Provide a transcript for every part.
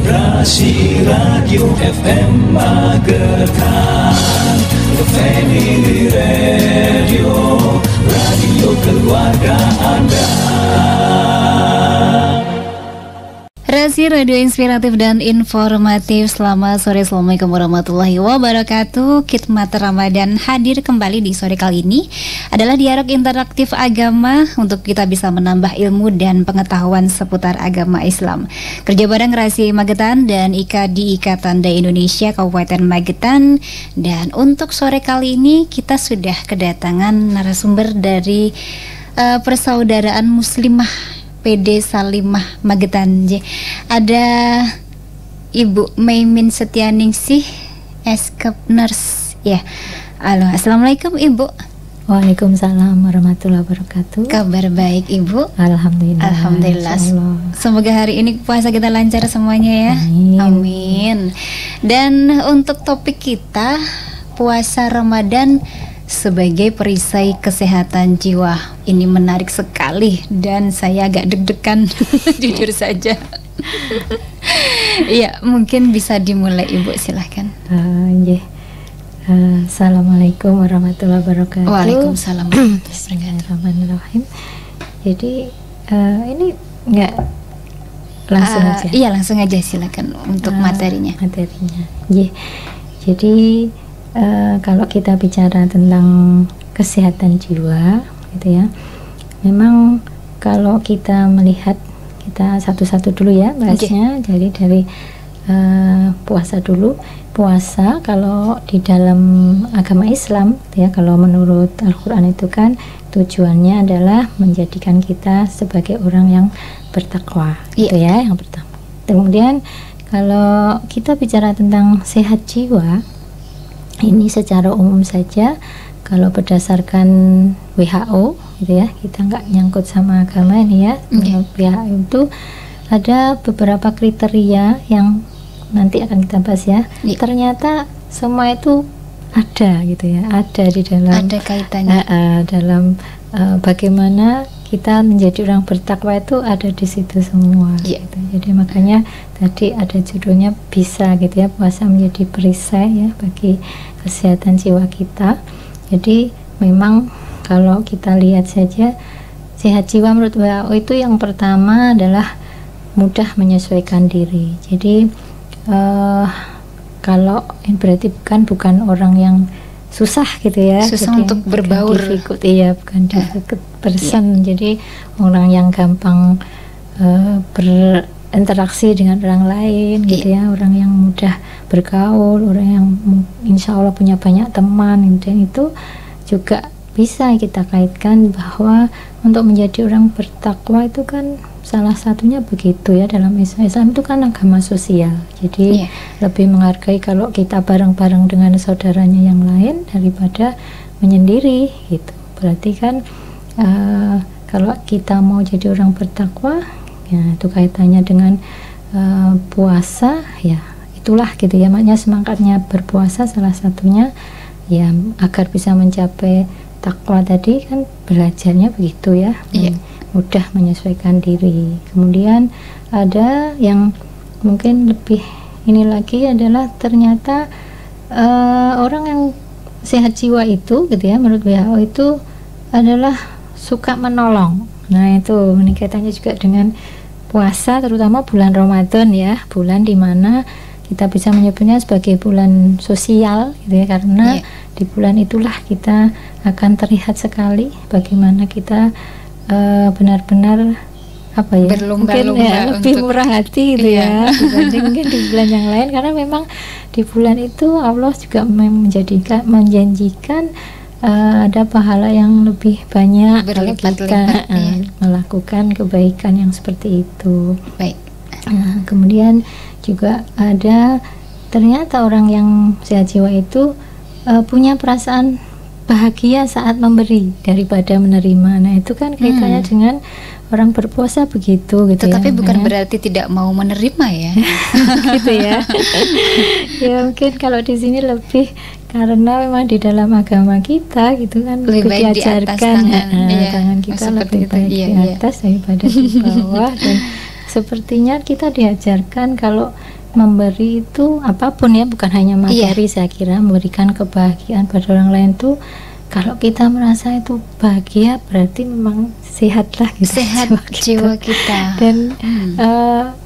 Rasi Radio FM Magetan, Family Radio, radio keluarga Anda. Rasi Radio Inspiratif dan Informatif. Selamat sore, Assalamualaikum warahmatullahi wabarakatuh. Khidmat Ramadan hadir kembali di sore kali ini. Adalah dialog interaktif agama untuk kita bisa menambah ilmu dan pengetahuan seputar agama Islam. Kerja bareng Rasi Magetan dan IKADI Ikatan Dai Indonesia Kabupaten Magetan. Dan untuk sore kali ini kita sudah kedatangan narasumber dari Persaudaraan Muslimah PD Salimah Magetan. Ada Ibu Maimin Setianingsih, Eskep Nurse ya. Halo, Assalamualaikum Ibu. Waalaikumsalam warahmatullahi wabarakatuh. Kabar baik Ibu? Alhamdulillah. Alhamdulillah. Semoga hari ini puasa kita lancar semuanya ya. Amin. Amin. Dan untuk topik kita puasa Ramadan sebagai perisai kesehatan jiwa. Ini menarik sekali dan saya agak deg-degan jujur saja. Iya, mungkin bisa dimulai Ibu, silahkan. Assalamualaikum warahmatullahi wabarakatuh. Waalaikumsalam. Bismillahirrahmanirrahim. Jadi ini enggak langsung aja. Iya, langsung aja silakan untuk materinya. Jadi kalau kita bicara tentang kesehatan jiwa gitu ya, memang kalau kita melihat, kita satu-satu dulu ya bahasnya. Jadi dari puasa dulu. Puasa kalau di dalam agama Islam ya, kalau menurut Al-Quran itu kan tujuannya adalah menjadikan kita sebagai orang yang bertakwa gitu ya, yang pertama. Kemudian kalau kita bicara tentang sehat jiwa, ini secara umum saja, kalau berdasarkan WHO gitu ya, kita nggak nyangkut sama agama ini ya. WHO itu ada beberapa kriteria yang nanti akan kita bahas ya. Ternyata semua itu ada gitu ya, ada di dalam, ada kaitannya dalam bagaimana kita menjadi orang bertakwa itu ada di situ semua gitu. Jadi makanya tadi ada judulnya bisa gitu ya, puasa menjadi perisai ya bagi kesehatan jiwa kita. Jadi memang kalau kita lihat saja, sehat jiwa menurut WHO itu yang pertama adalah mudah menyesuaikan diri. Jadi kalau berarti bukan orang yang susah gitu ya, susah jadi untuk berbaur, bukan difficult person. Jadi orang yang gampang berinteraksi dengan orang lain gitu ya, orang yang mudah bergaul, orang yang insya Allah punya banyak teman, dan itu juga bisa kita kaitkan bahwa untuk menjadi orang bertakwa itu kan salah satunya begitu ya, dalam Islam itu kan agama sosial. Jadi lebih menghargai kalau kita bareng-bareng dengan saudaranya yang lain daripada menyendiri gitu. Berarti kan kalau kita mau jadi orang bertakwa ya, itu kaitannya dengan puasa ya, itulah gitu ya, makanya semangatnya berpuasa salah satunya ya agar bisa mencapai takwa tadi kan, belajarnya begitu ya. Mudah menyesuaikan diri. Kemudian ada yang mungkin lebih ini lagi adalah ternyata orang yang sehat jiwa itu gitu ya, menurut WHO itu adalah suka menolong. Nah itu ini kaitannya juga dengan puasa, terutama bulan Ramadan ya, bulan dimana kita bisa menyebutnya sebagai bulan sosial gitu ya, karena di bulan itulah kita akan terlihat sekali bagaimana kita benar-benar apa ya, mungkin ya, lebih murah hati gitu ya dibanding mungkin di bulan yang lain, karena memang di bulan itu Allah juga menjanjikan ada pahala yang lebih banyak kalau kita melakukan kebaikan yang seperti itu. Kemudian juga ada ternyata orang yang sehat jiwa itu punya perasaan bahagia saat memberi daripada menerima. Nah itu kan kaitannya dengan orang berpuasa begitu gitu. Tetapi ya, bukan berarti tidak mau menerima ya. Gitu ya. Ya mungkin kalau di sini lebih karena memang di dalam agama kita gitu kan lebih diajarkan tangan kita lebih baik di atas daripada di bawah, dan sepertinya kita diajarkan kalau memberi itu apapun ya, bukan hanya materi. Saya kira memberikan kebahagiaan pada orang lain tuh, kalau kita merasa itu bahagia berarti memang sehatlah gitu, sehat jiwa kita. Dan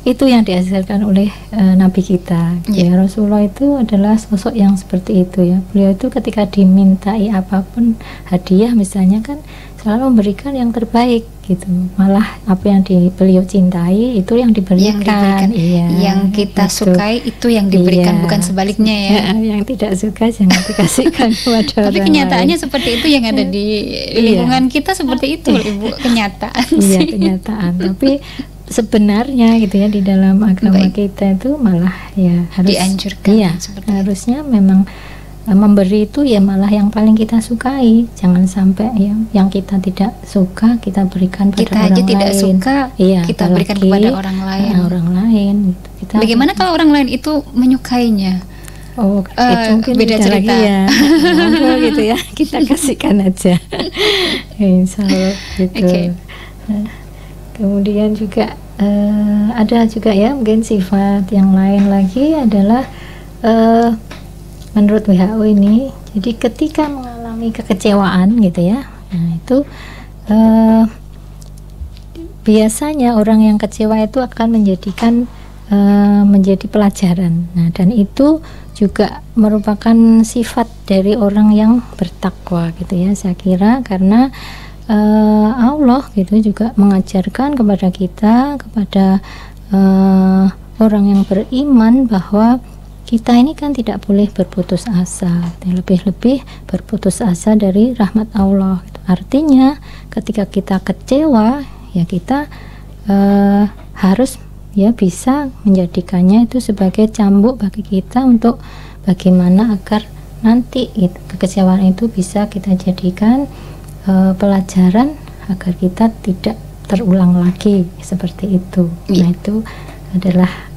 itu yang diajarkan oleh Nabi kita. Ya, Rasulullah itu adalah sosok yang seperti itu ya. Beliau itu ketika dimintai apapun hadiah misalnya kan selalu memberikan yang terbaik gitu. Malah apa yang beliau cintai itu yang diberikan. Iya, yang kita gitu. Sukai itu yang diberikan, bukan sebaliknya ya. Yang tidak suka jangan dikasihkan kepada Tapi orang kenyataannya lain. seperti itu yang ada di lingkungan kita, seperti itu Ibu, kenyataan. Iya, kenyataan. Tapi sebenarnya gitu ya, di dalam agama kita itu malah ya harus dianjurkan. Iya, harusnya memang memberi itu ya malah yang paling kita sukai. Jangan sampai ya yang kita tidak suka kita berikan pada kita orang aja lain. tidak suka, iya, kita berikan kepada orang lain. Orang lain gitu. Kita bagaimana kalau orang lain itu menyukainya? Oh, itu mungkin beda cerita ya. Gitu ya, kita kasihkan aja. Insya Allah gitu. Okay. Kemudian juga ada juga ya mungkin sifat yang lain lagi adalah menurut WHO ini, jadi ketika mengalami kekecewaan gitu ya, nah itu biasanya orang yang kecewa itu akan menjadi pelajaran. Nah, dan itu juga merupakan sifat dari orang yang bertakwa gitu ya, saya kira, karena Allah gitu juga mengajarkan kepada kita, kepada orang yang beriman, bahwa kita ini kan tidak boleh berputus asa, lebih-lebih berputus asa dari rahmat Allah. Artinya ketika kita kecewa ya kita harus ya bisa menjadikannya itu sebagai cambuk bagi kita untuk bagaimana agar nanti kekecewaan itu bisa kita jadikan pelajaran agar kita tidak terulang lagi seperti itu. Nah, itu adalah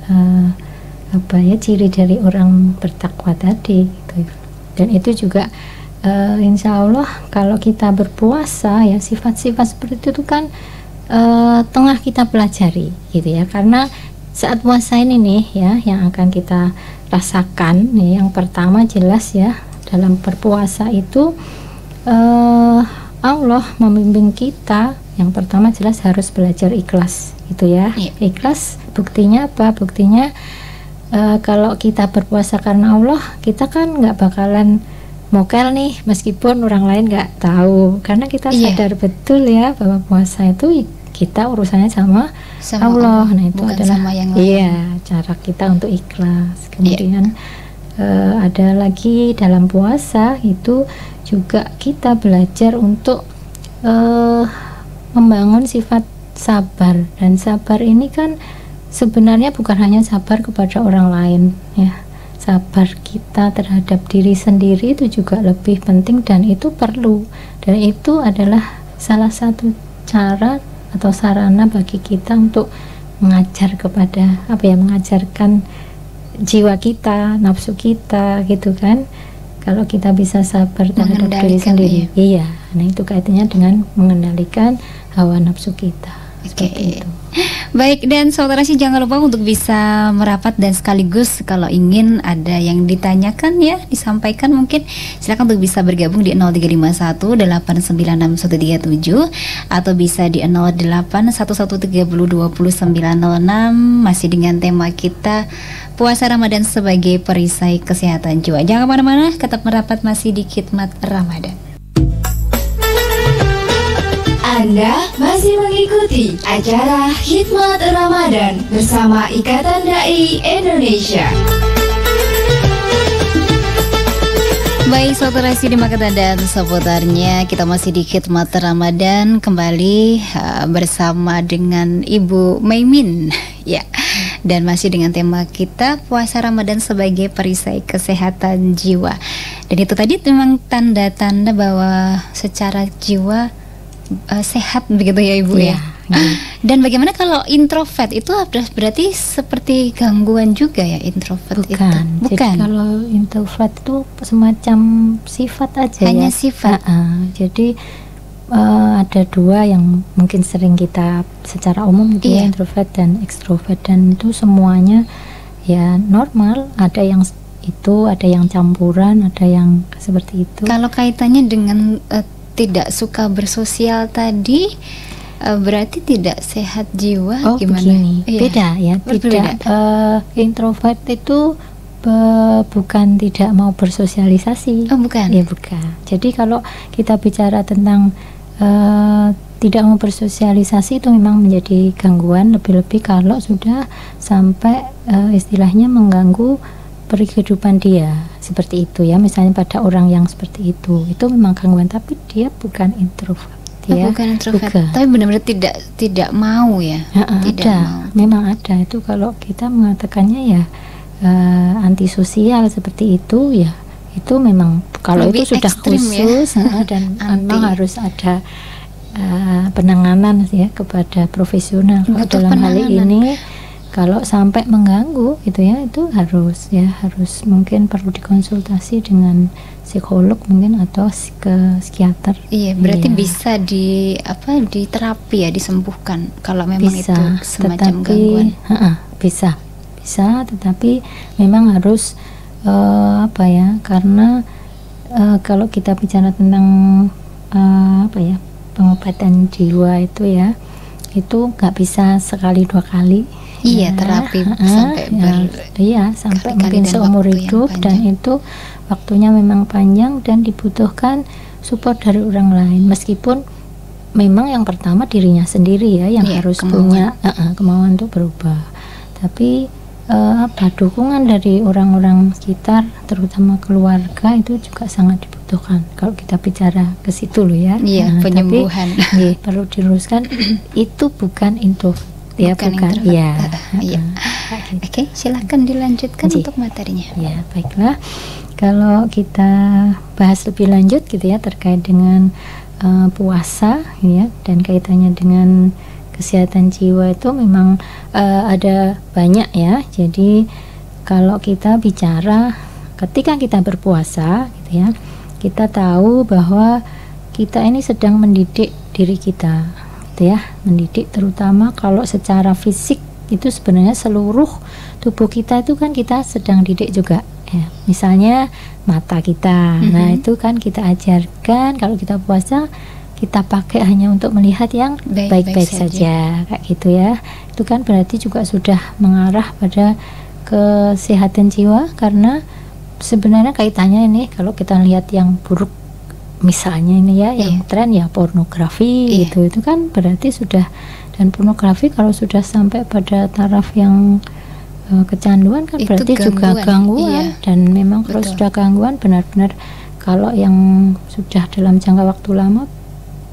ciri dari orang bertakwa tadi gitu. Dan itu juga insya Allah kalau kita berpuasa ya, sifat-sifat seperti itu kan tengah kita pelajari gitu ya, karena saat puasa ini nih ya yang akan kita rasakan nih, yang pertama jelas ya, dalam berpuasa itu Allah membimbing kita. Yang pertama jelas harus belajar ikhlas gitu ya. Ikhlas buktinya apa? Buktinya kalau kita berpuasa karena Allah, kita kan nggak bakalan mokel nih meskipun orang lain nggak tahu, karena kita sadar betul ya bahwa puasa itu kita urusannya sama Allah. Nah, itu adalah cara kita untuk ikhlas. Kemudian ada lagi dalam puasa itu juga kita belajar untuk membangun sifat sabar. Dan sabar ini kan sebenarnya bukan hanya sabar kepada orang lain ya, sabar kita terhadap diri sendiri itu juga lebih penting, dan itu perlu, dan itu adalah salah satu cara atau sarana bagi kita untuk mengajarkan jiwa kita, nafsu kita gitu kan. Kalau kita bisa sabar terhadap diri sendiri, iya, nah itu kaitannya dengan mengendalikan hawa nafsu kita. Seperti itu. Baik, dan saudara sih jangan lupa untuk bisa merapat, dan sekaligus kalau ingin ada yang ditanyakan ya, disampaikan, mungkin silakan untuk bisa bergabung di 0351 8961137 atau bisa di 081130200906, masih dengan tema kita puasa Ramadan sebagai perisai kesehatan jiwa. Jangan kemana-mana, tetap merapat masih di Khidmat Ramadan. Anda masih mengikuti acara Khidmat Ramadan bersama Ikatan Dai Indonesia. Baik, saudara Sidi Makata dan seputarnya, kita masih di Khidmat Ramadan kembali bersama dengan Ibu Maimin ya. Dan masih dengan tema kita puasa Ramadan sebagai perisai kesehatan jiwa. Dan itu tadi memang tanda-tanda bahwa secara jiwa sehat begitu ya Ibu ya. Dan bagaimana kalau introvert itu berarti seperti gangguan juga ya introvert? Bukan. Itu? Bukan. Jadi kalau introvert itu semacam sifat aja. Hanya ya. sifat. Jadi ada dua yang mungkin sering kita secara umum gitu ya, Iya. introvert dan ekstrovert, dan itu semuanya ya normal. Ada yang itu, ada yang campuran, ada yang seperti itu. Kalau kaitannya dengan tidak suka bersosial tadi, berarti tidak sehat jiwa, Oh gimana? begini, Iya. beda ya. Berbeda. Tidak, introvert itu bukan tidak mau bersosialisasi. Oh bukan. Ya bukan. Jadi kalau kita bicara tentang tidak mau bersosialisasi, itu memang menjadi gangguan, lebih-lebih kalau sudah sampai istilahnya mengganggu kehidupan dia, seperti itu ya. Misalnya pada orang yang seperti itu memang gangguan, tapi dia bukan introvert. Oh, bukan introvert, Bukan. tapi benar-benar tidak mau ya. Tidak Ada, mau. memang ada itu. Kalau kita mengatakannya ya antisosial seperti itu ya, itu memang kalau Lebih itu sudah ekstrim ya. khusus dan Anti. memang harus ada penanganan ya kepada profesional. Kalau Butuh dalam hal penanganan. ini kalau sampai mengganggu gitu ya, itu harus mungkin perlu dikonsultasi dengan psikolog mungkin atau ke psikiater. Iya, berarti Iya. bisa diterapi ya, disembuhkan kalau memang Bisa, itu semacam tetapi gangguan. bisa, tetapi memang harus karena kalau kita bicara tentang pengobatan jiwa itu ya, itu nggak bisa sekali dua kali. Iya, terapi sampai sampai berkali-kali mungkin dan seumur waktu yang hidup, dan panjang. itu waktunya memang panjang dan dibutuhkan support dari orang lain. Meskipun memang yang pertama dirinya sendiri ya yang Iya, harus kemauan. punya kemauan untuk berubah. Tapi dukungan dari orang-orang sekitar, terutama keluarga, itu juga sangat dibutuhkan. Kalau kita bicara ke situ loh ya. Iya, Tapi, penyembuhan. iya, perlu diluruskan itu bukan introvert. Ya, bukan. introvert. Iya. Iya. Kayak gitu. Oke, silakan dilanjutkan Ji. untuk materinya. Ya, baiklah. Kalau kita bahas lebih lanjut gitu ya terkait dengan puasa ya, dan kaitannya dengan kesehatan jiwa, itu memang ada banyak ya. Jadi kalau kita bicara ketika kita berpuasa gitu ya, kita tahu bahwa kita ini sedang mendidik diri kita gitu ya, mendidik terutama kalau secara fisik itu sebenarnya seluruh tubuh kita itu kan kita sedang didik juga ya. Misalnya mata kita, nah itu kan kita ajarkan kalau kita puasa kita pakai hanya untuk melihat yang baik-baik saja, kayak gitu ya. Itu kan berarti juga sudah mengarah pada kesehatan jiwa, karena sebenarnya kaitannya ini kalau kita lihat yang buruk, misalnya ini ya, yang tren ya pornografi gitu, itu kan berarti sudah, dan pornografi kalau sudah sampai pada taraf yang kecanduan kan Itu berarti juga gangguan. Dan memang kalau sudah gangguan benar-benar, kalau yang sudah dalam jangka waktu lama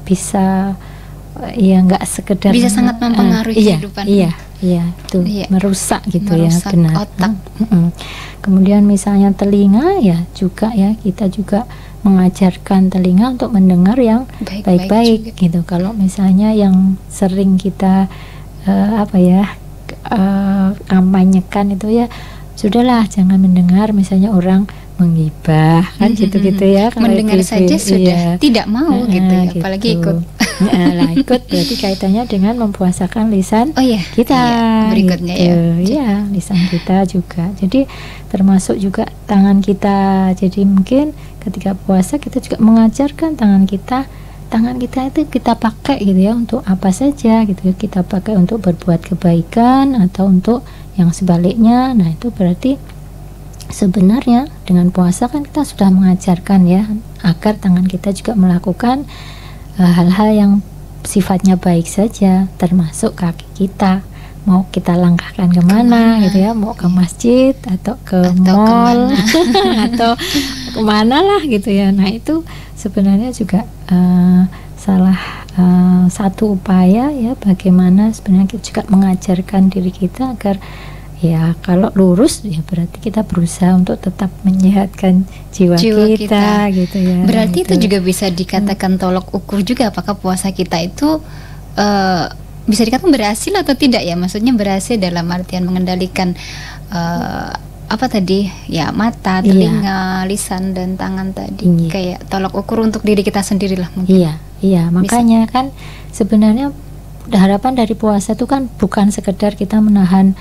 bisa ya nggak sekedar bisa sangat mempengaruhi kehidupan. Iya itu merusak gitu, merusak ya, benar. otak. Kemudian misalnya telinga ya juga ya, kita juga mengajarkan telinga untuk mendengar yang baik-baik gitu. Kalau misalnya yang sering kita kampanyekan itu ya, sudahlah jangan mendengar misalnya orang menggibah kan gitu-gitu ya. Kalau mendengar saja sudah tidak mau gitu ya, gitu. apalagi ikut. Ikut berarti kaitannya dengan mempuasakan lisan kita berikutnya gitu. ya. Lisan kita juga. Jadi termasuk juga tangan kita. Jadi mungkin ketika puasa kita juga mengajarkan tangan kita itu kita pakai gitu ya untuk apa saja gitu ya. Kita pakai untuk berbuat kebaikan atau untuk yang sebaliknya. Nah, itu berarti sebenarnya dengan puasa kan kita sudah mengajarkan ya agar tangan kita juga melakukan hal-hal yang sifatnya baik saja, termasuk kaki kita. Mau kita langkahkan kemana gitu ya, mau ke masjid atau ke mall atau kemana lah gitu ya. Nah, itu sebenarnya juga salah satu upaya ya, bagaimana sebenarnya kita juga mengajarkan diri kita agar ya kalau lurus ya berarti kita berusaha untuk tetap menyehatkan jiwa kita gitu ya. Berarti gitu. itu juga bisa dikatakan tolok ukur juga apakah puasa kita itu bisa dikatakan berhasil atau tidak ya. Maksudnya berhasil dalam artian mengendalikan apa tadi ya, mata, telinga, lisan dan tangan tadi, kayak tolak ukur untuk diri kita sendiri lah mungkin. Iya, makanya kan sebenarnya harapan dari puasa itu kan bukan sekedar kita menahan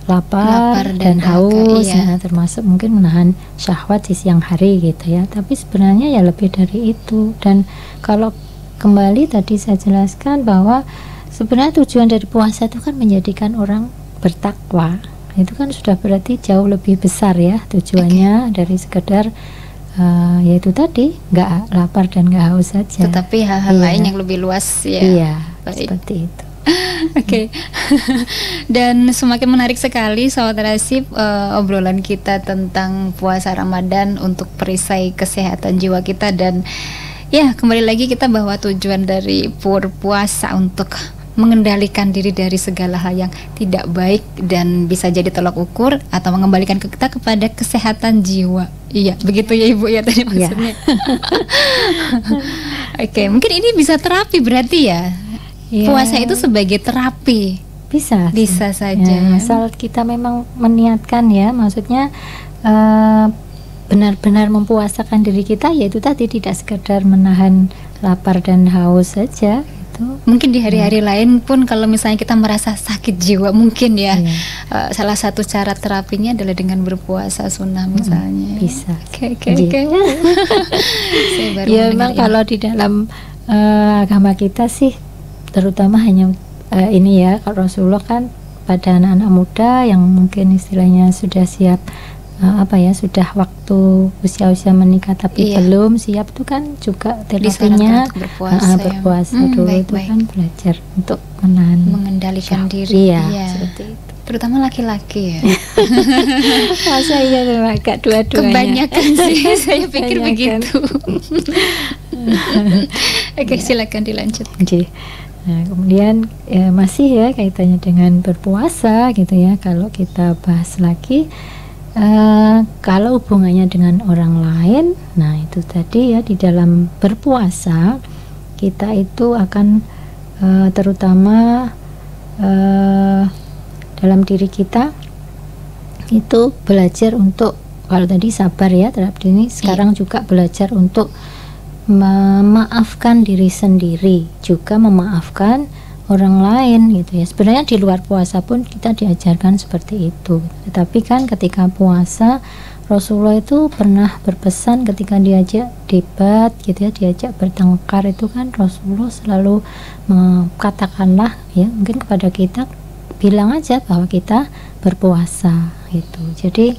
lapar dan haus, termasuk mungkin menahan syahwat di siang hari gitu ya. Tapi sebenarnya ya lebih dari itu. Dan kalau kembali tadi saya jelaskan bahwa sebenarnya tujuan dari puasa itu kan menjadikan orang bertakwa. Itu kan sudah berarti jauh lebih besar ya tujuannya dari sekedar yaitu tadi nggak lapar dan nggak haus saja. Tetapi hal-hal lain yang lebih luas ya. Iya, seperti itu. Oke. Dan semakin menarik sekali Sahabat Rasib obrolan kita tentang puasa Ramadan untuk perisai kesehatan jiwa kita. Dan ya kembali lagi kita bahwa tujuan dari puasa untuk mengendalikan diri dari segala hal yang tidak baik dan bisa jadi tolak ukur atau mengembalikan kita kepada kesehatan jiwa. Iya, begitu ya Ibu ya tadi maksudnya. Oke, mungkin ini bisa terapi berarti ya. Puasa itu sebagai terapi. Bisa saja ya, asal kita memang meniatkan ya, maksudnya benar-benar mempuasakan diri kita, yaitu tadi tidak sekedar menahan lapar dan haus saja. Mungkin di hari-hari lain pun kalau misalnya kita merasa sakit jiwa mungkin ya, salah satu cara terapinya adalah dengan berpuasa sunnah misalnya. Bisa. Oke. Ya memang kalau di dalam agama kita sih terutama hanya ini ya, kalau Rasulullah kan pada anak-anak muda yang mungkin istilahnya sudah siap sudah waktu usia menikah tapi belum siap, itu kan juga terapinya berpuasa dulu. Itu kan belajar untuk mengendalikan diri. Seperti itu. Terutama laki-laki ya. Masa iya agak dua-duanya. Kebanyakan sih saya pikir begitu. Oke, silakan dilanjut. Nah, kemudian masih ya kaitannya dengan berpuasa gitu ya. Kalau kita bahas lagi kalau hubungannya dengan orang lain, nah itu tadi ya, di dalam berpuasa kita itu akan terutama dalam diri kita itu belajar untuk, kalau tadi sabar ya terhadap diri, sekarang juga belajar untuk memaafkan diri sendiri, juga memaafkan orang lain gitu ya. Sebenarnya di luar puasa pun kita diajarkan seperti itu. Tetapi kan ketika puasa Rasulullah itu pernah berpesan ketika diajak debat gitu ya, diajak bertengkar, itu kan Rasulullah selalu katakanlah ya, mungkin kepada kita bilang aja bahwa kita berpuasa gitu. Jadi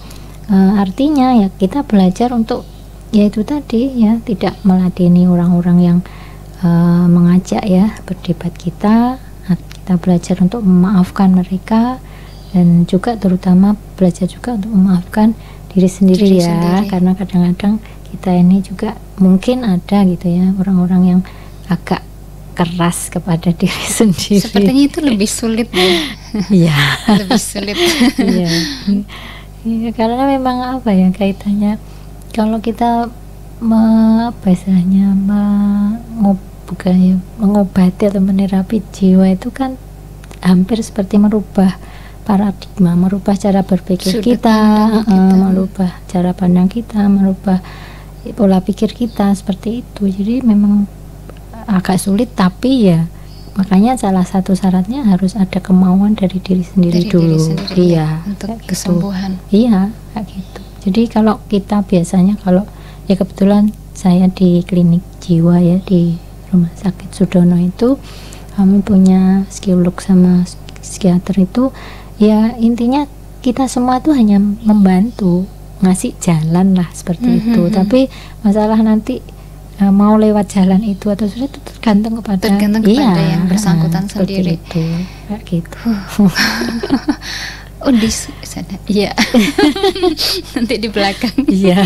artinya ya kita belajar untuk yaitu tadi ya, tidak meladeni orang-orang yang mengajak ya berdebat kita belajar untuk memaafkan mereka, dan juga terutama belajar juga untuk memaafkan diri sendiri ya. Karena kadang-kadang kita ini juga mungkin ada gitu ya orang-orang yang agak keras kepada diri sendiri. Sepertinya itu lebih sulit ya. Iya. Lebih sulit. Iya. Karena memang apa ya kaitannya, kalau kita mengobati atau menerapi jiwa itu kan hampir seperti merubah paradigma, merubah cara berpikir kita, merubah cara pandang kita, merubah pola pikir kita seperti itu. Jadi memang agak sulit, tapi ya makanya salah satu syaratnya harus ada kemauan dari diri sendiri dulu. Iya, untuk kesembuhan. Iya, kayak gitu. Jadi kalau kita biasanya, kalau ya kebetulan saya di klinik jiwa ya di Rumah Sakit Sudono itu, kami punya psikolog sama psikiater itu ya, intinya kita semua tuh hanya membantu, ngasih jalan lah seperti itu. Tapi masalah nanti mau lewat jalan itu atau sudah, itu tergantung kepada yang bersangkutan sendiri. Itu kayak gitu. Oh di sana, iya. Nanti di belakang. Iya.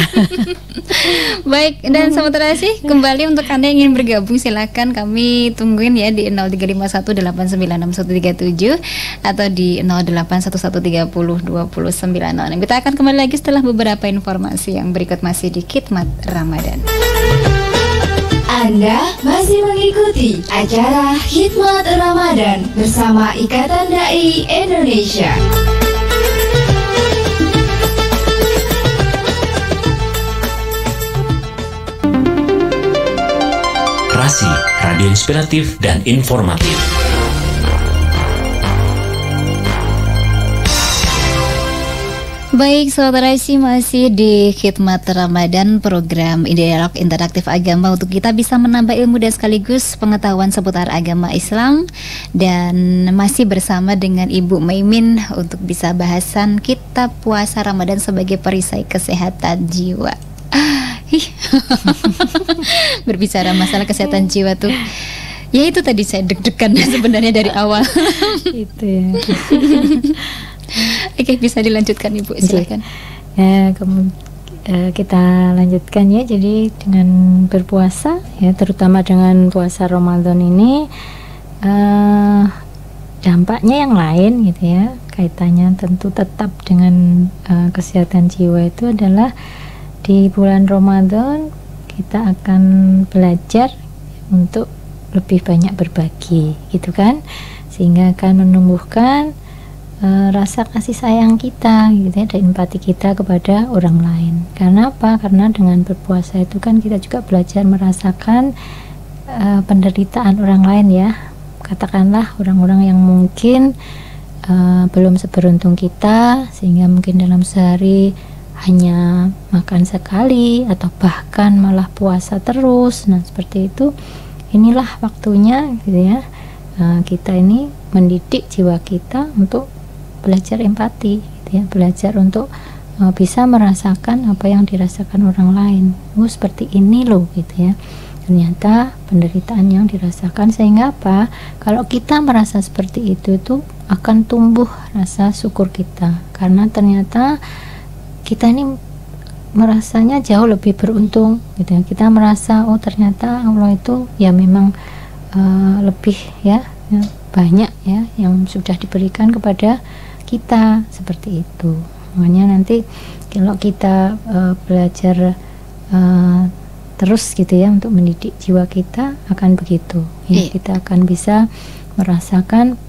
Baik, dan Sahabat Terasih, kembali untuk Anda yang ingin bergabung silakan kami tungguin ya di 0351896137 atau di 0811302090. Kita akan kembali lagi setelah beberapa informasi yang berikut, masih di Khidmat Ramadan. Anda masih mengikuti acara Khidmat Ramadan bersama Ikatan Dai Indonesia. Narasi Radio Inspiratif dan Informatif. Baik, saudara isi masih di Khidmat Ramadan, program dialog interaktif agama untuk kita bisa menambah ilmu dan sekaligus pengetahuan seputar agama Islam. Dan masih bersama dengan Ibu Maimin untuk bisa bahasan kitab puasa Ramadan sebagai perisai kesehatan jiwa. Berbicara masalah kesehatan jiwa tuh, ya itu tadi saya deg-degan sebenarnya dari awal. Itu ya. Oke, bisa dilanjutkan Ibu, silakan. Ya, kita lanjutkan ya. Jadi dengan berpuasa ya, terutama dengan puasa Ramadan ini, dampaknya yang lain gitu ya, kaitannya tentu tetap dengan kesehatan jiwa itu adalah di bulan Ramadan kita akan belajar untuk lebih banyak berbagi gitu kan, sehingga akan menumbuhkan rasa kasih sayang kita gitu ya, dan empati kita kepada orang lain. Karena apa? Karena dengan berpuasa itu kan kita juga belajar merasakan penderitaan orang lain ya. Katakanlah orang-orang yang mungkin belum seberuntung kita, sehingga mungkin dalam sehari hanya makan sekali atau bahkan malah puasa terus. Nah, seperti itu. Inilah waktunya gitu ya, kita ini mendidik jiwa kita untuk belajar empati gitu ya, belajar untuk bisa merasakan apa yang dirasakan orang lain. Seperti ini loh gitu ya, ternyata penderitaan yang dirasakan, sehingga apa, kalau kita merasa seperti itu tuh akan tumbuh rasa syukur kita, karena ternyata kita ini merasanya jauh lebih beruntung gitu ya. Kita merasa oh ternyata Allah itu ya memang lebih ya banyak ya yang sudah diberikan kepada kita, seperti itu. Makanya nanti kalau kita belajar terus gitu ya untuk mendidik jiwa kita, akan begitu ya, kita akan bisa merasakan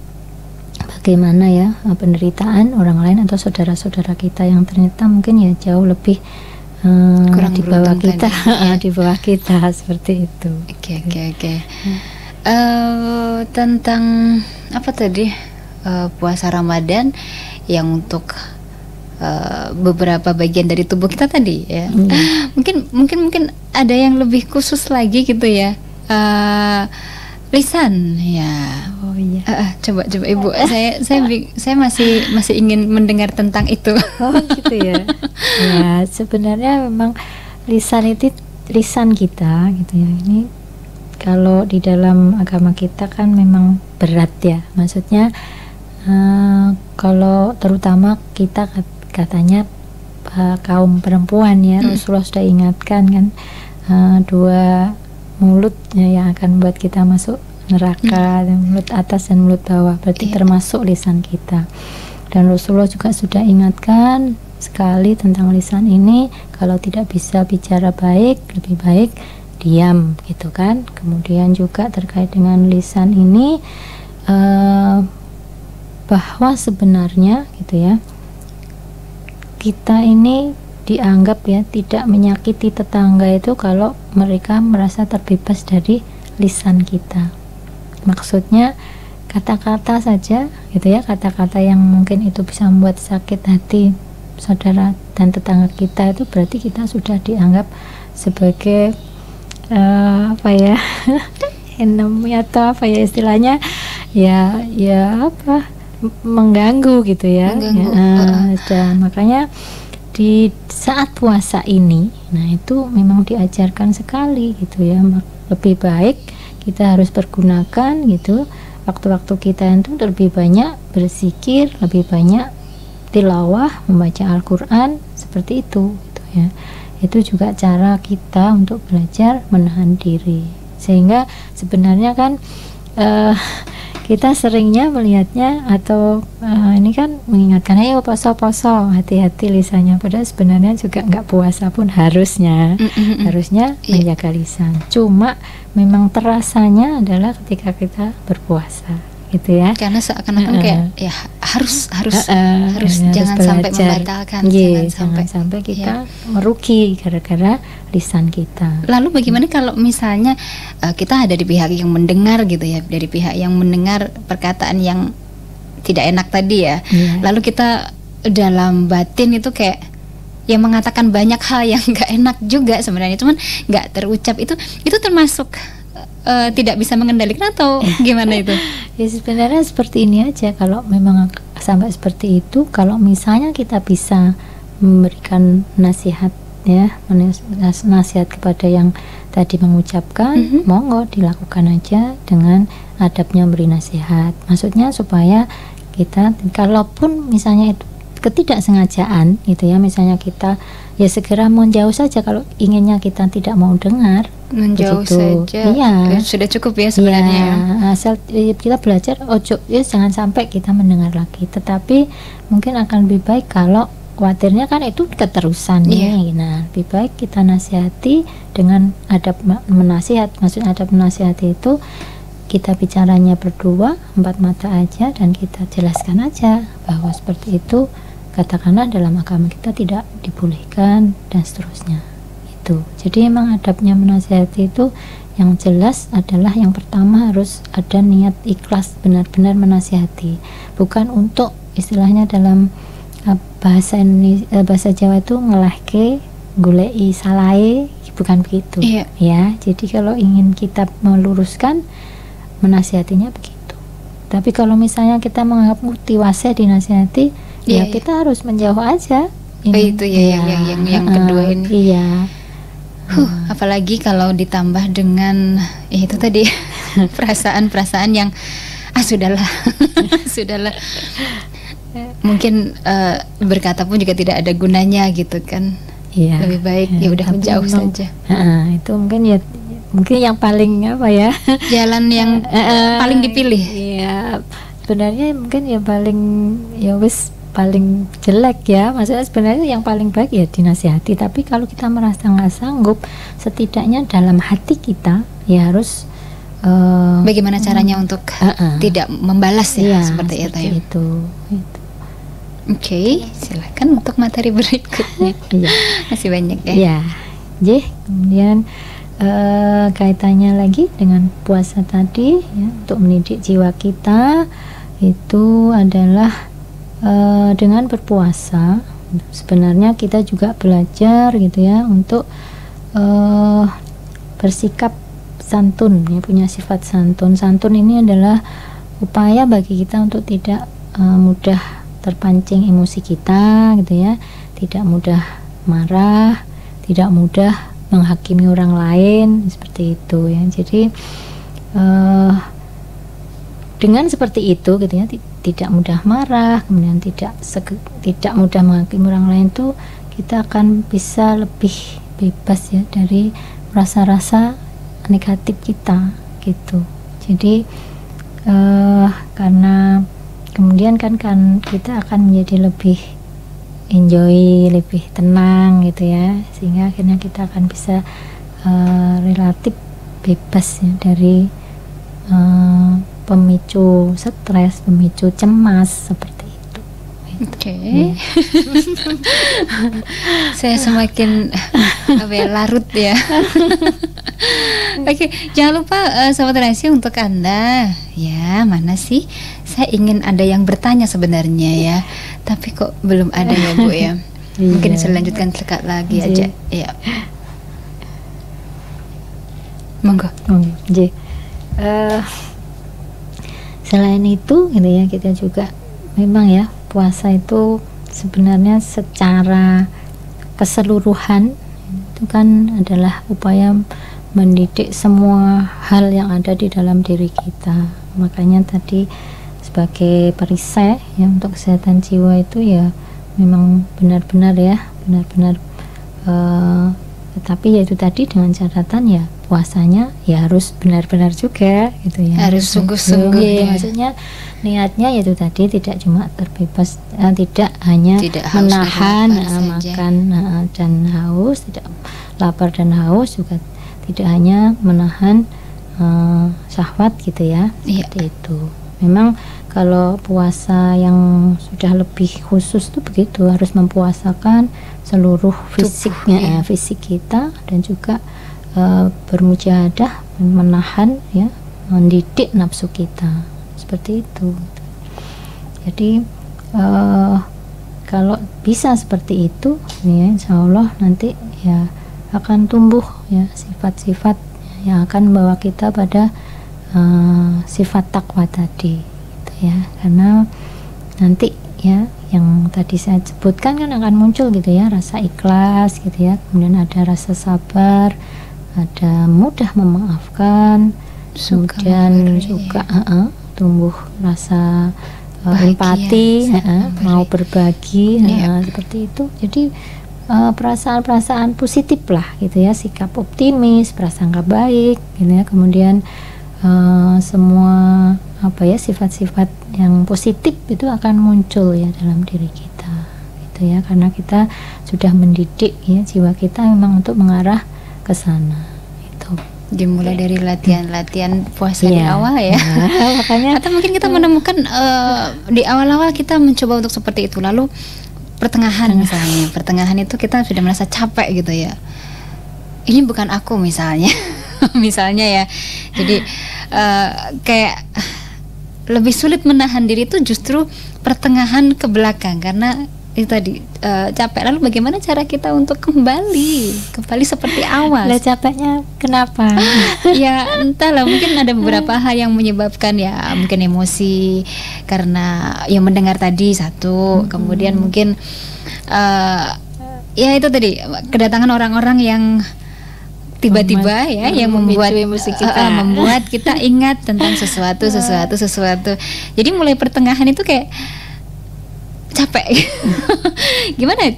bagaimana ya penderitaan orang lain atau saudara-saudara kita yang ternyata mungkin ya jauh lebih kurang di bawah kita ya. Di bawah kita, seperti itu. Oke. Tentang apa tadi, puasa Ramadan yang untuk beberapa bagian dari tubuh kita tadi ya. Mungkin ada yang lebih khusus lagi gitu ya, lisan ya. Oh iya. Coba Ibu, saya masih ingin mendengar tentang itu. Oh gitu ya. Ya sebenarnya memang lisan itu lisan kita gitu ya. Ini kalau di dalam agama kita kan memang berat ya. Maksudnya kalau terutama kita katanya kaum perempuan ya, Rasulullah sudah ingatkan kan, dua mulut yang akan buat kita masuk neraka, mulut atas dan mulut bawah, berarti termasuk lisan kita. Dan Rasulullah juga sudah ingatkan sekali tentang lisan ini, kalau tidak bisa bicara baik, lebih baik diam gitu kan. Kemudian juga terkait dengan lisan ini, bahwa sebenarnya gitu ya, kita ini dianggap ya tidak menyakiti tetangga itu kalau mereka merasa terbebas dari lisan kita. Maksudnya kata-kata saja gitu ya, kata-kata yang mungkin itu bisa membuat sakit hati saudara dan tetangga kita, itu berarti kita sudah dianggap sebagai apa ya enemy atau apa ya istilahnya ya apa, mengganggu gitu ya. Dan makanya di saat puasa ini, nah itu memang diajarkan sekali gitu ya, lebih baik kita harus pergunakan gitu waktu-waktu kita itu lebih banyak berzikir, lebih banyak tilawah, membaca Al-Quran, seperti itu gitu ya. Itu juga cara kita untuk belajar menahan diri, sehingga sebenarnya kan kita seringnya melihatnya atau ini kan mengingatkan ayo poso-poso, hati-hati lisannya, padahal sebenarnya juga nggak puasa pun harusnya menjaga lisan. Cuma memang terasanya adalah ketika kita berpuasa gitu ya. Karena seakan-akan kayak ya harus Ya, jangan harus sampai belajar. membatalkan, Iya, jangan sampai ya. kita merugi gara-gara lisan kita. Lalu bagaimana kalau misalnya kita ada di pihak yang mendengar gitu ya, dari pihak yang mendengar perkataan yang tidak enak tadi ya. Iya. Lalu kita dalam batin itu kayak ya mengatakan banyak hal yang nggak enak juga sebenarnya, cuman nggak terucap. Itu termasuk tidak bisa mengendalikan atau gimana itu? Ya sebenarnya seperti ini aja, kalau memang sampai seperti itu, kalau misalnya kita bisa memberikan nasihat ya, nasihat kepada yang tadi mengucapkan, monggo dilakukan aja dengan adabnya memberi nasihat. Maksudnya supaya kita, kalaupun misalnya itu ketidaksengajaan gitu ya, misalnya kita ya segera menjauh saja kalau inginnya kita tidak mau dengar, Menjauh begitu. saja. Iya. Sudah cukup ya sebenarnya. Ya, asal kita belajar ojo ya, jangan sampai kita mendengar lagi. Tetapi mungkin akan lebih baik kalau khawatirnya kan itu keterusan Iya. ya. Nah, lebih baik kita nasihati dengan adab menasihat. Maksud adab menasihati itu kita bicaranya berdua, 4 mata aja, dan kita jelaskan aja bahwa seperti itu, katakanlah dalam agama kita tidak dibolehkan dan seterusnya. Itu. Jadi emang adabnya menasihati itu yang jelas adalah yang pertama harus ada niat ikhlas benar-benar menasihati, bukan untuk istilahnya dalam bahasa Indonesia, bahasa Jawa itu ngelehke, golei salahe, bukan begitu. Iya. Ya, jadi kalau ingin kita meluruskan, menasihatinya begitu. Tapi kalau misalnya kita menganggap tiwase dinasihati, Iya, ya iya. kita harus menjauh aja. Itu ya, yang kedua ini. Iya. Apalagi kalau ditambah dengan itu tadi perasaan-perasaan yang sudahlah, sudahlah. Mungkin berkata pun juga tidak ada gunanya gitu kan. Iya. Lebih baik ya udah tapi menjauh memang, saja. Itu mungkin yang paling apa ya? Jalan yang paling dipilih. Iya. Sebenarnya mungkin ya paling ya wis paling jelek ya, maksudnya sebenarnya yang paling baik ya dinasihati. Tapi kalau kita merasa nggak sanggup, setidaknya dalam hati kita ya harus Bagaimana caranya untuk tidak membalas ya, iya, seperti itu ya. Itu. Oke, silakan untuk materi berikutnya. Iya. Masih banyak ya. Ya, kemudian kaitannya lagi dengan puasa tadi ya, untuk mendidik jiwa kita itu adalah dengan berpuasa sebenarnya kita juga belajar gitu ya untuk bersikap santun ya, punya sifat santun. Santun ini adalah upaya bagi kita untuk tidak mudah terpancing emosi kita gitu ya, tidak mudah marah, tidak mudah menghakimi orang lain seperti itu ya. Jadi dengan seperti itu gitu ya, tidak mudah marah, kemudian tidak mudah menghakimi orang lain, tuh kita akan bisa lebih bebas ya dari rasa-rasa negatif kita gitu. Jadi karena kemudian kan kita akan menjadi lebih enjoy, lebih tenang gitu ya, sehingga akhirnya kita akan bisa relatif bebas ya dari pemicu stres, pemicu cemas seperti itu. Oke. Saya semakin larut ya. Oke, jangan lupa Sobat Rahasia untuk Anda ya, mana sih? Saya ingin ada yang bertanya sebenarnya ya, tapi kok belum ada ya Bu ya. Mungkin saya lanjutkan sekat lagi aja. Ya. Monggo. Selain itu gitu ya, kita juga memang ya puasa itu sebenarnya secara keseluruhan itu kan adalah upaya mendidik semua hal yang ada di dalam diri kita. Makanya tadi sebagai perisai ya untuk kesehatan jiwa itu ya memang benar-benar tetapi ya itu tadi dengan catatan ya puasanya ya harus benar-benar juga gitu ya, harus sungguh-sungguh ya. Maksudnya niatnya yaitu tadi tidak cuma terbebas, tidak hanya menahan makan dan haus, tidak lapar dan haus, juga tidak hanya menahan syahwat gitu ya, seperti itu. Memang kalau puasa yang sudah lebih khusus tuh begitu, harus mempuasakan seluruh fisiknya, fisik kita, dan juga bermujahadah, menahan ya, mendidik nafsu kita seperti itu. Jadi kalau bisa seperti itu ya, insya Allah nanti ya akan tumbuh ya sifat-sifat yang akan membawa kita pada sifat takwa tadi gitu ya. Karena nanti ya yang tadi saya sebutkan kan akan muncul gitu ya, rasa ikhlas gitu ya, kemudian ada rasa sabar, ada mudah memaafkan, kemudian juga tumbuh rasa empati, mau berbagi, seperti itu. Jadi perasaan-perasaan positif lah gitu ya, sikap optimis, prasangka baik gitu ya, kemudian semua apa ya, sifat-sifat yang positif itu akan muncul ya dalam diri kita gitu ya, karena kita sudah mendidik ya jiwa kita memang untuk mengarah ke sana. Itu dimulai dari latihan puasa di awal ya. Makanya atau mungkin kita menemukan di awal-awal kita mencoba untuk seperti itu, lalu pertengahan misalnya, pertengahan itu kita sudah merasa capek gitu ya, ini bukan aku misalnya misalnya ya, jadi kayak lebih sulit menahan diri itu justru pertengahan ke belakang, karena itu tadi capek. Lalu bagaimana cara kita untuk kembali seperti awal? Lah capeknya kenapa? Ya entahlah, mungkin ada beberapa hal yang menyebabkan, ya mungkin emosi karena yang mendengar tadi satu, kemudian mungkin ya itu tadi kedatangan orang-orang yang tiba-tiba ya yang membuat kita ingat tentang sesuatu. Jadi mulai pertengahan itu kayak capek. Gimana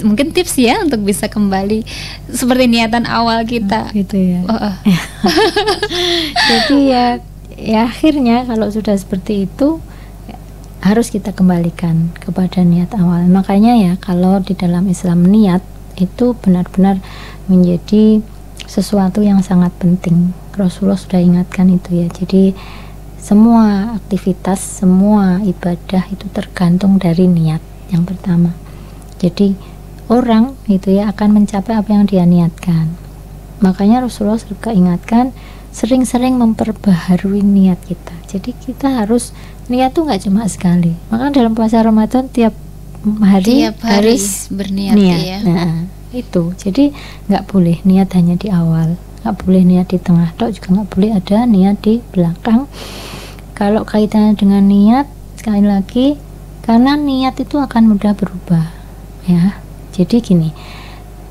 mungkin tips ya untuk bisa kembali seperti niatan awal kita gitu ya. Jadi ya akhirnya kalau sudah seperti itu harus kita kembalikan kepada niat awal. Makanya ya kalau di dalam Islam niat itu benar-benar menjadi sesuatu yang sangat penting. Rasulullah sudah ingatkan itu ya. Jadi semua aktivitas, semua ibadah itu tergantung dari niat yang pertama. Jadi orang itu ya akan mencapai apa yang dia niatkan. Makanya Rasulullah juga ingatkan sering-sering memperbaharui niat kita. Jadi kita harus niat tuh nggak cuma sekali. Maka dalam puasa Ramadan tiap hari harus berniat ya. Nah, itu jadi nggak boleh niat hanya di awal, nggak boleh niat di tengah, juga nggak boleh ada niat di belakang. Kalau kaitannya dengan niat, sekali lagi, karena niat itu akan mudah berubah ya. Jadi gini,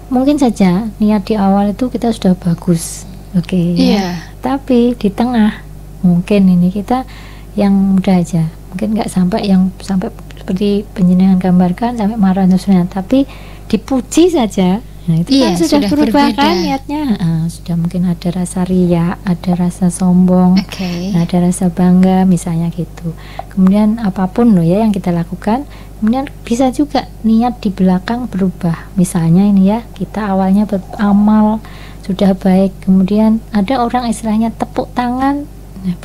mungkin saja niat di awal itu kita sudah bagus, ya. Tapi di tengah mungkin ini kita yang mudah aja, mungkin nggak sampai seperti penjenengan gambarkan sampai marah dan sebagainya, tapi dipuji saja, nah itu kan sudah berubah kan niatnya. Sudah mungkin ada rasa riya, ada rasa sombong, ada rasa bangga misalnya gitu. Kemudian apapun loh ya yang kita lakukan, kemudian bisa juga niat di belakang berubah. Misalnya ini ya, kita awalnya beramal sudah baik, kemudian ada orang istilahnya tepuk tangan,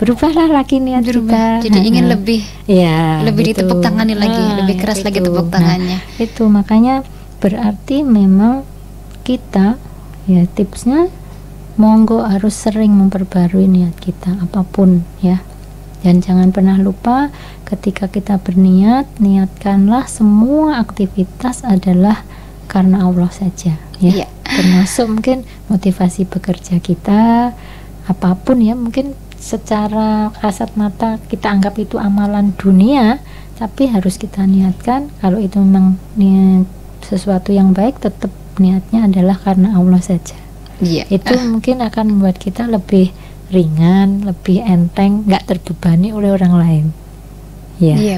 berubahlah lagi niat kita. Jadi ingin lebih gitu. Ditepuk tangani lagi, lebih keras lagi tepuk tangannya. Itu makanya berarti memang kita ya tipsnya monggo harus sering memperbarui niat kita apapun ya, dan jangan pernah lupa ketika kita berniat, niatkanlah semua aktivitas adalah karena Allah saja ya. Termasuk mungkin motivasi bekerja kita, apapun ya, mungkin secara kasat mata kita anggap itu amalan dunia, tapi harus kita niatkan kalau itu memang sesuatu yang baik, tetap niatnya adalah karena Allah saja. Itu mungkin akan membuat kita lebih ringan, lebih enteng, nggak terbebani oleh orang lain.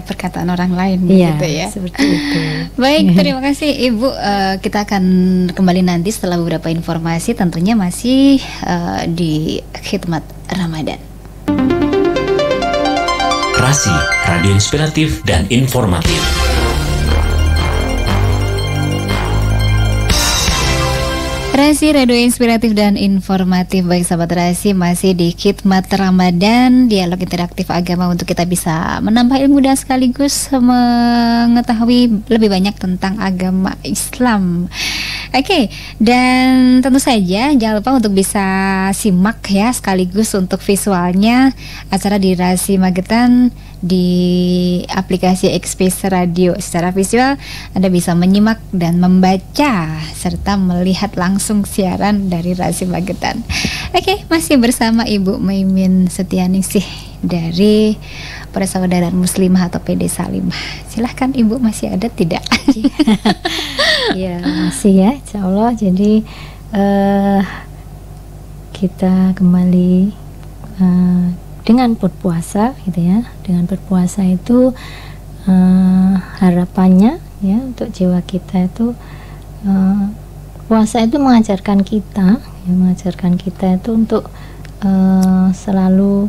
Perkataan orang lain gitu ya. Seperti itu. Baik, terima kasih Ibu. Kita akan kembali nanti setelah beberapa informasi, tentunya masih di Khidmat Ramadan. Rasi, radio inspiratif dan informatif. Rasi Radio Inspiratif dan Informatif. Baik sahabat Rasi, masih di Khidmat Ramadan, dialog interaktif agama untuk kita bisa menambah ilmu dan sekaligus mengetahui lebih banyak tentang agama Islam. Oke, dan tentu saja jangan lupa untuk bisa simak ya, sekaligus untuk visualnya acara di Rasi Magetan di aplikasi Express Radio. Secara visual Anda bisa menyimak dan membaca serta melihat langsung siaran dari Rasi Magetan. Oke, masih bersama Ibu Maimin Setianingsih dari Persaudaraan Muslimah atau PD Salimah. Silahkan Ibu, masih ada tidak? Ya masih ya, insya Allah. Jadi kita kembali dengan berpuasa gitu ya. Dengan berpuasa itu harapannya ya untuk jiwa kita itu puasa itu mengajarkan kita itu untuk selalu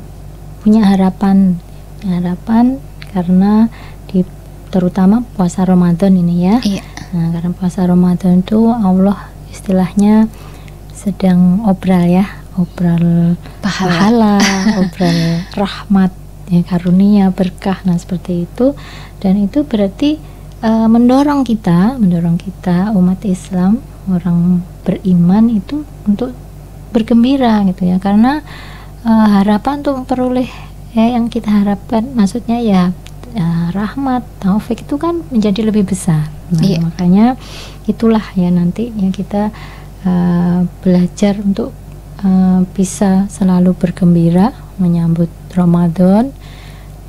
punya harapan karena terutama puasa Ramadan ini ya. Iya. Nah, karena puasa Ramadan itu Allah istilahnya sedang obral pahala, obral rahmat, ya, karunia, berkah, nah seperti itu. Dan itu berarti mendorong kita umat Islam, orang beriman itu untuk bergembira gitu ya, karena harapan untuk memperoleh ya, yang kita harapkan, maksudnya ya rahmat, taufik itu kan menjadi lebih besar. Nah, iya. Makanya itulah ya nanti yang kita belajar untuk bisa selalu bergembira menyambut Ramadan.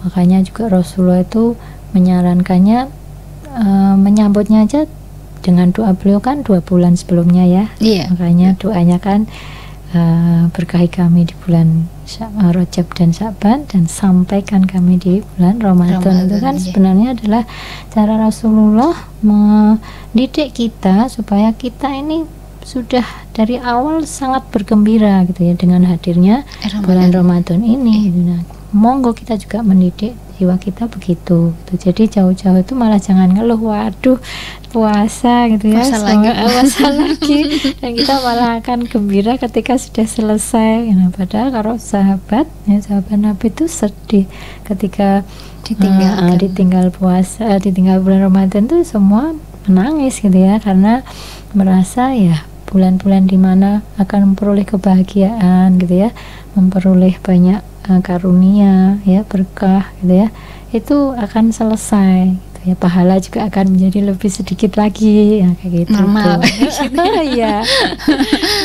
Makanya juga Rasulullah itu menyarankannya menyambutnya aja dengan doa beliau kan 2 bulan sebelumnya ya. Iya. Makanya doanya kan berkahi kami di bulan Rajab dan Sya'ban, dan sampaikan kami di bulan Ramadan. Itu kan sebenarnya adalah cara Rasulullah mendidik kita supaya kita ini sudah dari awal sangat bergembira gitu ya dengan hadirnya bulan Ramadan ini. Nah, monggo kita juga mendidik jiwa kita begitu gitu. Jadi jauh-jauh itu malah jangan ngeluh, waduh puasa gitu ya, puasa lagi dan kita malah akan gembira ketika sudah selesai. Nah, padahal kalau sahabat Nabi itu sedih ketika ditinggal puasa, ditinggal bulan Ramadan tuh semua menangis gitu ya, karena merasa ya bulan-bulan dimana akan memperoleh kebahagiaan gitu ya, memperoleh banyak karunia ya, berkah gitu ya, itu akan selesai gitu ya, pahala juga akan menjadi lebih sedikit lagi ya, kayak gitu normal ya,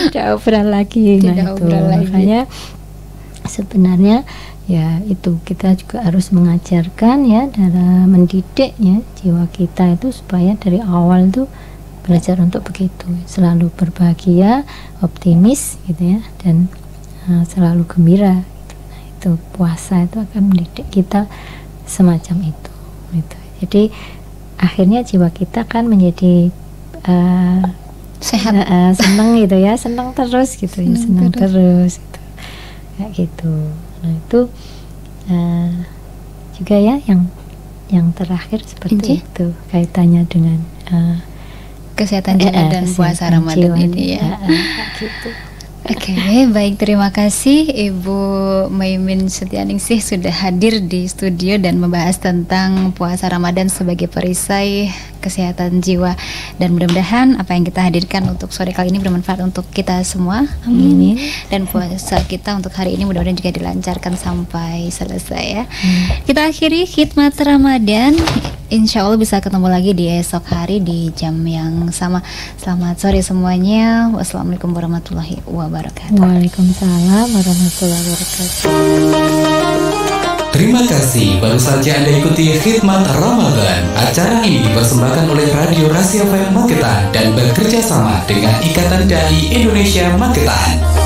tidak obral lagi. Nah itu makanya sebenarnya ya itu kita juga harus mengajarkan ya, dalam mendidik ya jiwa kita itu supaya dari awal tuh belajar untuk begitu, selalu berbahagia, optimis gitu ya, dan selalu gembira gitu. Nah, itu puasa itu akan mendidik kita semacam itu gitu. Jadi akhirnya jiwa kita kan menjadi sehat, senang gitu ya, senang terus gitu ya, senang terus gitu, kayak gitu. Nah itu juga ya yang terakhir seperti itu kaitannya dengan kesehatan jiwa dan puasa Ramadan ini ya. Gitu. Oke, baik, terima kasih Ibu Maimin Setianingsih sudah hadir di studio dan membahas tentang puasa Ramadan sebagai perisai kesehatan jiwa, dan mudah-mudahan apa yang kita hadirkan untuk sore kali ini bermanfaat untuk kita semua. Amin. Dan puasa kita untuk hari ini mudah-mudahan juga dilancarkan sampai selesai ya. Kita akhiri khidmat Ramadan. Insya Allah bisa ketemu lagi di esok hari di jam yang sama. Selamat sore semuanya. Wassalamualaikum warahmatullahi wabarakatuh. Waalaikumsalam warahmatullahi wabarakatuh. Terima kasih, baru saja Anda ikuti Khidmat Ramadan. Acara ini dipersembahkan oleh Radio Rasi FM Magetan dan bekerja sama dengan Ikatan Dai Indonesia Magetan.